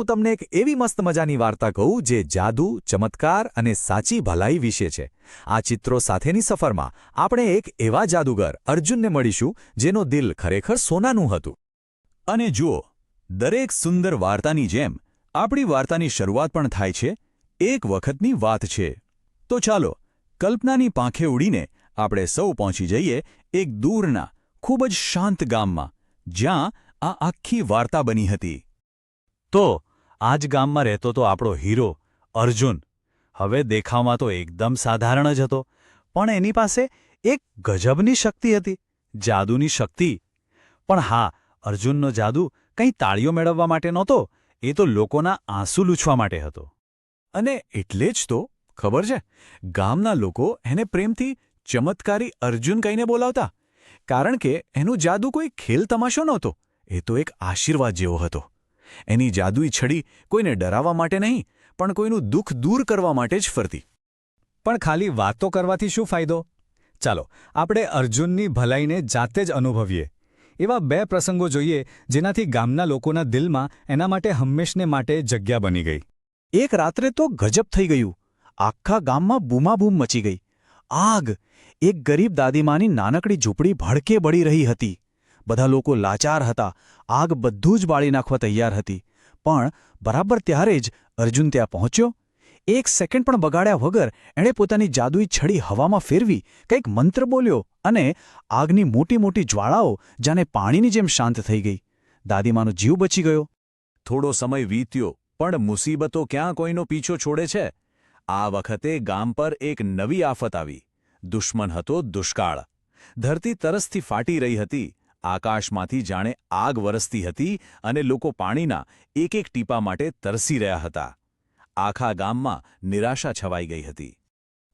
હું તમને એક એવી મસ્ત મજાની વાર્તા કહું જે જાદુ, ચમત્કાર અને સાચી ભલાઈ વિશે છે. આ ચિત્રો સાથેની સફરમાં આપણે એક એવા જાદુગર અર્જુનને મળીશું જેનો દિલ ખરેખર સોનાનું હતું. અને જુઓ, દરેક સુંદર વાર્તાની જેમ આપણી વાર્તાની શરૂઆત પણ થાય છે એક વખતની વાત છે. તો ચાલો કલ્પનાની પાંખે ઉડીને આપણે સૌ પહોંચી જઈએ એક દૂરના ખૂબ જ શાંત ગામમાં, જ્યાં આ આખી વાર્તા બની હતી. તો આ જ ગામમાં રહેતો તો આપણો હીરો અર્જુન. હવે દેખાવમાં તો એકદમ સાધારણ જ હતો, પણ એની પાસે એક ગજબની શક્તિ હતી, જાદુની શક્તિ. પણ હા, અર્જુનનો જાદુ કંઈ તાળીઓ મેળવવા માટે નહોતો, એ તો લોકોના આંસુ લૂછવા માટે હતો. અને એટલે જ તો ખબર છે, ગામના લોકો એને પ્રેમથી ચમત્કારી અર્જુન કહીને બોલાવતા, કારણ કે એનું જાદુ કોઈ ખેલ તમાશો નહોતો, એ તો એક આશીર્વાદ જેવો હતો. એની જાદુઈ છડી કોઈને ડરાવવા માટે નહીં, પણ કોઈનું દુઃખ દૂર કરવા માટે જ ફરતી. પણ ખાલી વાતો કરવાથી શું ફાયદો? ચાલો આપણે અર્જુનની ભલાઈને જાતે જ અનુભવીએ. એવા 2 પ્રસંગો જોઈએ જેનાથી ગામના લોકોના દિલમાં એના માટે હંમેશને માટે જગ્યા બની ગઈ. એક રાત્રે તો ગજબ થઈ ગયું. આખા ગામમાં બૂમાબૂમ મચી ગઈ. આગ! એક ગરીબ દાદીમાની નાનકડી ઝૂંપડી ભડકે બળી રહી હતી. બધા લોકો લાચાર હતા. આગ બધું જ બાળી નાખવા તૈયાર હતી. પણ બરાબર ત્યારે જ અર્જુન ત્યાં પહોંચ્યો. 1 સેકન્ડ પણ બગાડ્યા વગર એણે પોતાની જાદુઈ છડી હવામાં ફેરવી કંઈક મંત્ર બોલ્યો અને આગની મોટી મોટી જ્વાળાઓ જાણે પાણીની જેમ શાંત થઈ ગઈ. દાદીમાનો જીવ બચી ગયો. થોડો સમય વીત્યો, પણ મુસીબતો ક્યાં કોઈનો પીછો છોડે છે? આ વખતે ગામ પર એક નવી આફત આવી. દુશ્મન હતો દુષ્કાળ. ધરતી તરસથી ફાટી રહી હતી. આકાશમાંથી જાણે આગ વરસતી હતી અને લોકો પાણીના એક એક ટીપા માટે તરસી રહ્યા હતા. આખા ગામમાં નિરાશા છવાઈ ગઈ હતી.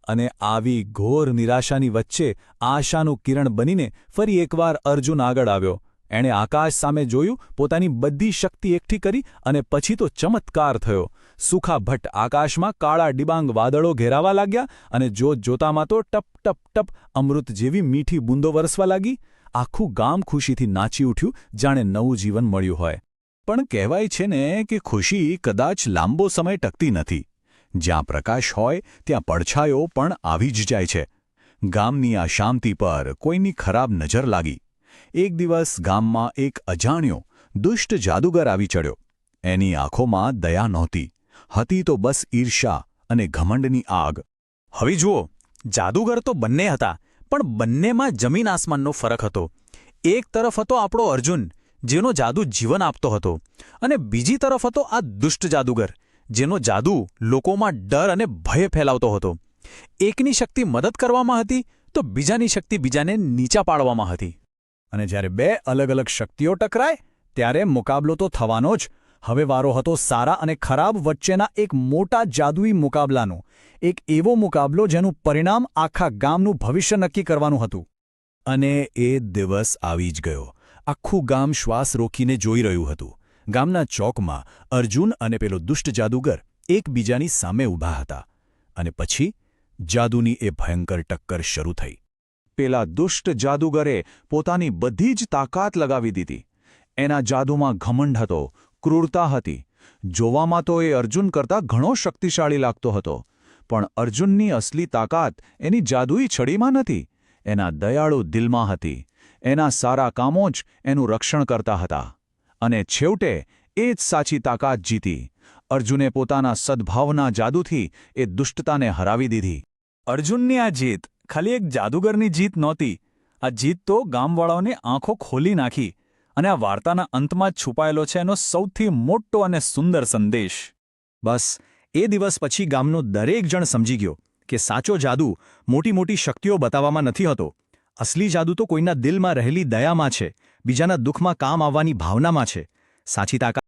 અને આવી ઘોર નિરાશાની વચ્ચે આશાનું કિરણ બનીને ફરી એકવાર અર્જુન આગળ આવ્યો. એણે આકાશ સામે જોયું, પોતાની બધી શક્તિ એકઠી કરી અને પછી તો ચમત્કાર થયો. સુખા ભટ્ટ આકાશમાં કાળા ડિબાંગ વાદળો ઘેરાવા લાગ્યા અને જોતજોતામાં તો ટપ ટપ ટપ અમૃત જેવી મીઠી બૂંદો વરસવા લાગી. આખું ગામ ખુશીથી નાચી ઉઠ્યું, જાણે નવું જીવન મળ્યું હોય. પણ કહેવાય છે ને કે ખુશી કદાચ લાંબો સમય ટકતી નથી. જ્યાં પ્રકાશ હોય ત્યાં પડછાયો પણ આવી જ જાય છે. ગામની આ શાંતિ પર કોઈની ખરાબ નજર લાગી. એક દિવસ ગામમાં એક અજાણ્યો દુષ્ટ જાદુગર આવી ચડ્યો. એની આંખોમાં દયા નહોતી, હતી તો બસ ઈર્ષા અને ઘમંડની આગ. હવે જુઓ, જાદુગર તો બંને હતા, પણ બંનેમાં જમીન આસમાનનો ફરક હતો. એક તરફ હતો આપણો અર્જુન, જેનો જાદુ જીવન આપતો હતો, અને બીજી તરફ હતો આ દુષ્ટ જાદુગર, જેનો જાદુ લોકોમાં ડર અને ભય ફેલાવતો હતો. એકની શક્તિ મદદ કરવામાં હતી તો બીજાની શક્તિ બીજાને નીચા પાડવામાં હતી. અને જ્યારે 2 અલગ અલગ શક્તિઓ ટકરાય ત્યારે મુકાબલો તો થવાનો જ. હવે વારો હતો સારા અને ખરાબ વચ્ચેના એક મોટા જાદુઈ મુકાબલાનો. એક એવો મુકાબલો જેનું પરિણામ આખા ગામનું ભવિષ્ય નક્કી કરવાનું હતું. અને એ દિવસ આવી જ ગયો. આખું ગામ શ્વાસ રોકીને જોઈ રહ્યું હતું. ગામના ચોકમાં અર્જુન અને પેલો દુષ્ટ જાદુગર એકબીજાની સામે ઊભા હતા. અને પછી જાદુની એ ભયંકર ટક્કર શરૂ થઈ. પેલા દુષ્ટ જાદુગરે પોતાની બધી જ તાકાત લગાવી દીધી. એના જાદુમાં ઘમંડ હતો, ક્રૂરતા હતી. જોવામાં તો એ અર્જુન કરતાં ઘણો શક્તિશાળી લાગતો હતો. પણ અર્જુનની અસલી તાકાત એની જાદુઈ છડીમાં નથી, એના દયાળુ દિલમાં હતી. એના સારા કામો જ એનું રક્ષણ કરતા હતા. અને છેવટે એ જ સાચી તાકાત જીતી. અર્જુને પોતાના સદ્ભાવના જાદુથી એ દુષ્ટતાને હરાવી દીધી. અર્જુનની આ જીત ખાલી એક જાદુગરની જીત નહોતી. આ જીત તો ગામવાળાઓની આંખો ખોલી નાખી. અને આ વાર્તાના અંતમાં જ છુપાયેલો છે એનો સૌથી મોટો અને સુંદર સંદેશ. બસ એ દિવસ પછી ગામનો દરેક જણ સમજી ગયો કે સાચો જાદુ મોટી મોટી શક્તિઓ બતાવવામાં નથી હોતો. અસલી જાદુ તો કોઈના દિલમાં રહેલી દયામાં છે, બીજાના દુઃખમાં કામ આવવાની ભાવનામાં છે. સાચી તાકાત